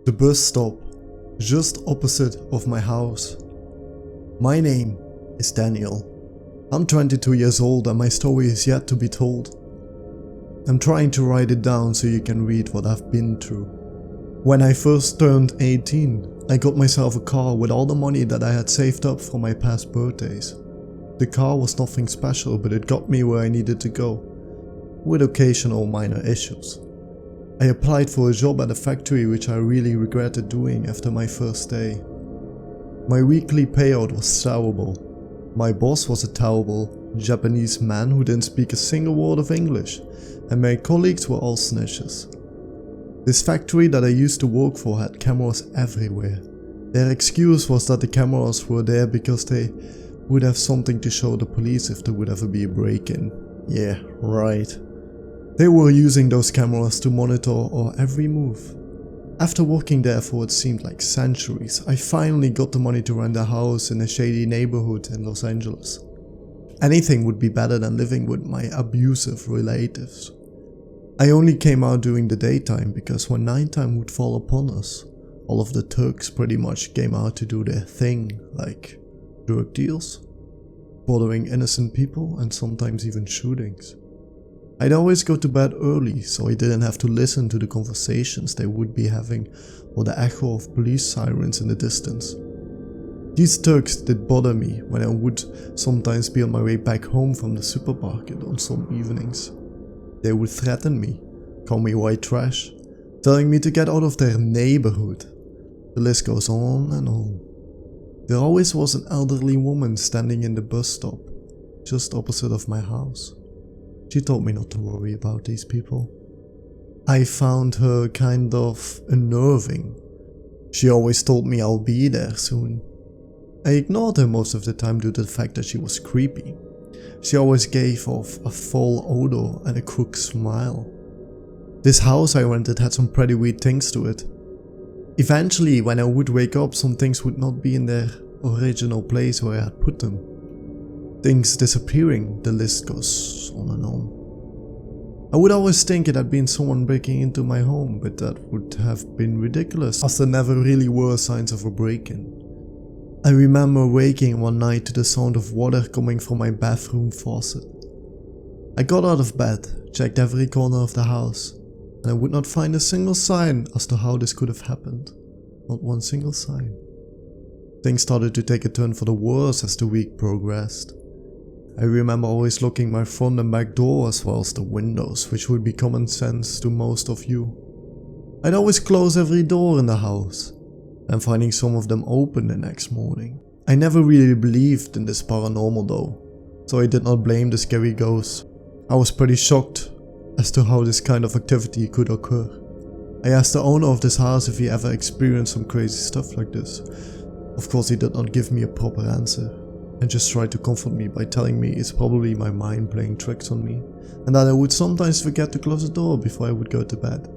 The bus stop, just opposite of my house. My name is Daniel. I'm 22 years old and my story is yet to be told. I'm trying to write it down so you can read what I've been through. When I first turned 18, I got myself a car with all the money that I had saved up for my past birthdays. The car was nothing special, but it got me where I needed to go, with occasional minor issues. I applied for a job at a factory which I really regretted doing after my first day. My weekly payout was terrible. My boss was a terrible Japanese man who didn't speak a single word of English, and my colleagues were all snitches. This factory that I used to work for had cameras everywhere. Their excuse was that the cameras were there because they would have something to show the police if there would ever be a break-in. Yeah, right. They were using those cameras to monitor our every move. After working there for what seemed like centuries, I finally got the money to rent a house in a shady neighborhood in Los Angeles. Anything would be better than living with my abusive relatives. I only came out during the daytime because when nighttime would fall upon us, all of the thugs pretty much came out to do their thing, like drug deals, bothering innocent people, and sometimes even shootings. I'd always go to bed early so I didn't have to listen to the conversations they would be having or the echo of police sirens in the distance. These thugs did bother me when I would sometimes be on my way back home from the supermarket on some evenings. They would threaten me, call me white trash, telling me to get out of their neighborhood. The list goes on and on. There always was an elderly woman standing in the bus stop, just opposite of my house. She told me not to worry about these people. I found her kind of unnerving. She always told me I'll be there soon. I ignored her most of the time due to the fact that she was creepy. She always gave off a foul odor and a crooked smile. This house I rented had some pretty weird things to it. Eventually, when I would wake up, some things would not be in their original place where I had put them. Things disappearing, the list goes on and on. I would always think it had been someone breaking into my home, but that would have been ridiculous as there never really were signs of a break-in. I remember waking one night to the sound of water coming from my bathroom faucet. I got out of bed, checked every corner of the house, and I would not find a single sign as to how this could have happened. Not one single sign. Things started to take a turn for the worse as the week progressed. I remember always locking my front and back door as well as the windows, which would be common sense to most of you. I'd always close every door in the house, and finding some of them open the next morning. I never really believed in this paranormal though, so I did not blame the scary ghosts. I was pretty shocked as to how this kind of activity could occur. I asked the owner of this house if he ever experienced some crazy stuff like this. Of course he did not give me a proper answer, and just tried to comfort me by telling me it's probably my mind playing tricks on me, and that I would sometimes forget to close the door before I would go to bed.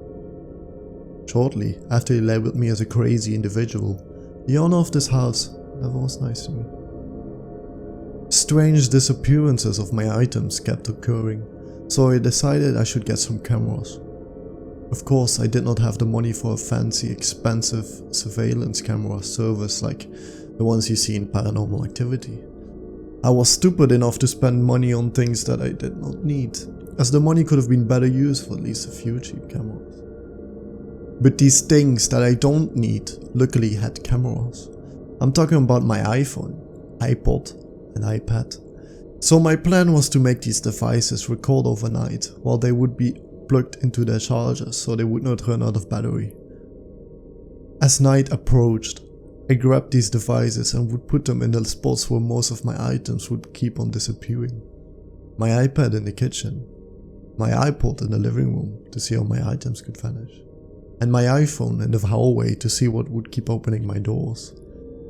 Shortly after he labeled me as a crazy individual, the owner of this house never was nice to me. Strange disappearances of my items kept occurring, so I decided I should get some cameras. Of course, I did not have the money for a fancy, expensive surveillance camera service like the ones you see in Paranormal Activity. I was stupid enough to spend money on things that I did not need, as the money could have been better used for at least a few cheap cameras. But these things that I don't need luckily had cameras. I'm talking about my iPhone, iPod, and iPad. So my plan was to make these devices record overnight while they would be plugged into their chargers so they would not run out of battery. As night approached, I grabbed these devices and would put them in the spots where most of my items would keep on disappearing. My iPad in the kitchen, my iPod in the living room to see how my items could vanish, and my iPhone in the hallway to see what would keep opening my doors.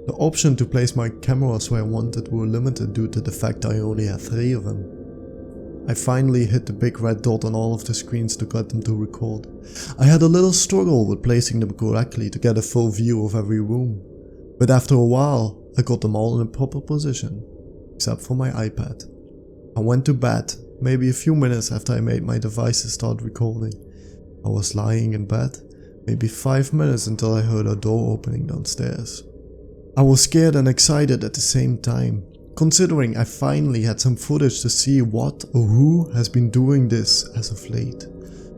The option to place my cameras where I wanted were limited due to the fact I only had 3 of them. I finally hit the big red dot on all of the screens to get them to record. I had a little struggle with placing them correctly to get a full view of every room, but after a while I got them all in a proper position, except for my iPad. I went to bed maybe a few minutes after I made my devices start recording. I was lying in bed Maybe 5 minutes until I heard a door opening downstairs. I was scared and excited at the same time, considering I finally had some footage to see what or who has been doing this as of late.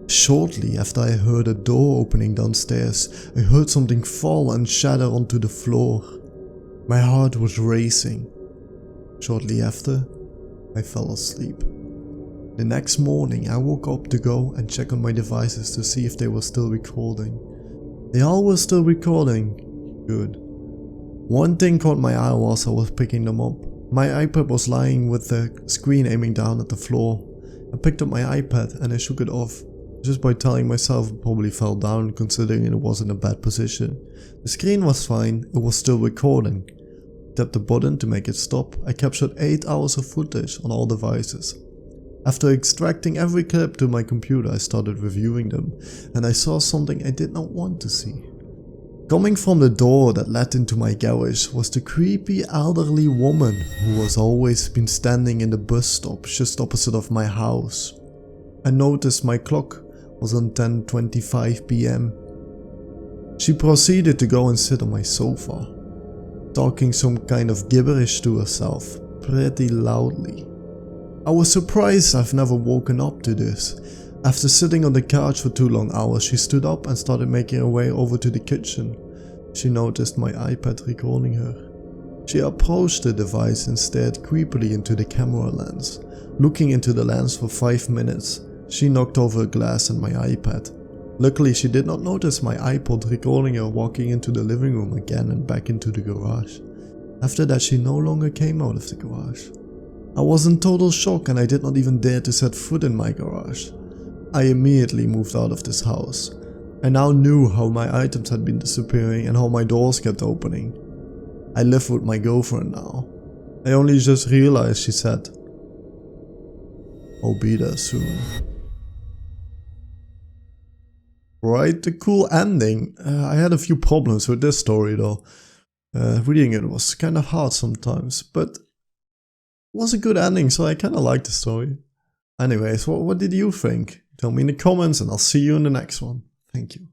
Shortly after I heard a door opening downstairs, I heard something fall and shatter onto the floor. My heart was racing. Shortly after, I fell asleep. The next morning I woke up to go and check on my devices to see if they were still recording. They all were still recording. Good. One thing caught my eye whilst I was picking them up. My iPad was lying with the screen aiming down at the floor. I picked up my iPad and I shook it off, just by telling myself it probably fell down considering it was in a bad position. The screen was fine, it was still recording. I tapped the button to make it stop. I captured 8 hours of footage on all devices. After extracting every clip to my computer, I started reviewing them, and I saw something I did not want to see. Coming from the door that led into my garage was the creepy elderly woman who was always been standing in the bus stop just opposite of my house. I noticed my clock was on 10:25 PM. She proceeded to go and sit on my sofa, talking some kind of gibberish to herself, pretty loudly. I was surprised I've never woken up to this. After sitting on the couch for 2 long hours, she stood up and started making her way over to the kitchen. She noticed my iPad recording her. She approached the device and stared creepily into the camera lens. Looking into the lens for 5 minutes, she knocked over a glass and my iPad. Luckily, she did not notice my iPod recording her walking into the living room again and back into the garage. After that, she no longer came out of the garage. I was in total shock and I did not even dare to set foot in my garage. I immediately moved out of this house. I now knew how my items had been disappearing and how my doors kept opening. I live with my girlfriend now. I only just realized she said, "I'll be there soon." Right, a cool ending. I had a few problems with this story though. Reading it was kinda hard sometimes, but it was a good ending, so I kinda liked the story. Anyways, what did you think? Tell me in the comments and I'll see you in the next one. Thank you.